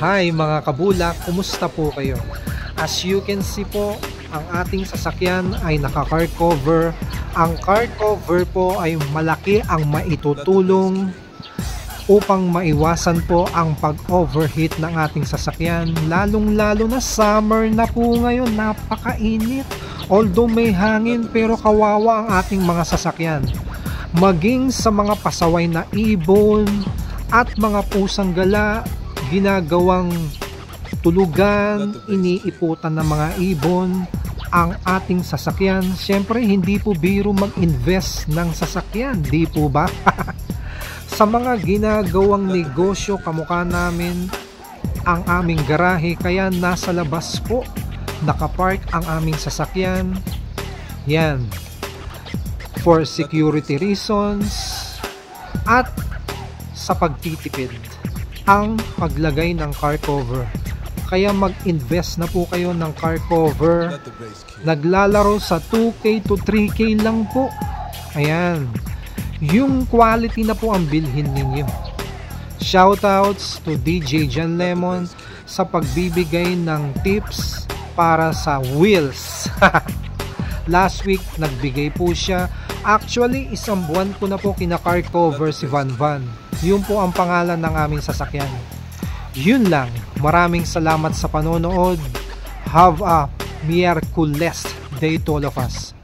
Hi mga kabulak, kumusta po kayo? As you can see po, ang ating sasakyan ay naka-car cover. Ang car cover po ay malaki ang maitutulong upang maiwasan po ang pag-overheat ng ating sasakyan. Lalong-lalo na summer na po ngayon, napakainit. Although may hangin pero kawawa ang ating mga sasakyan. Maging sa mga pasaway na ibon at mga pusang gala, ginagawang tulugan, iniiputan ng mga ibon ang ating sasakyan. Siyempre hindi po biro mag-invest ng sasakyan, di po ba? Sa mga ginagawang negosyo kamukha namin ang aming garahe, kaya nasa labas po nakapark ang aming sasakyan. Yan, for security reasons at sa pagtitipid ang paglagay ng car cover. Kaya mag-invest na po kayo ng car cover. Naglalaro sa 2K to 3K lang po. Ayan, yung quality na po ang bilhin ninyo. Shoutouts to DJ John Lemon sa pagbibigay ng tips para sa wheels. Last week nagbigay po siya. Actually isang buwan ko na po kina-car cover si Van Van. Yun po ang pangalan ng aming sasakyan. Yun lang. Maraming salamat sa panonood. Have a miraculous day to all of us.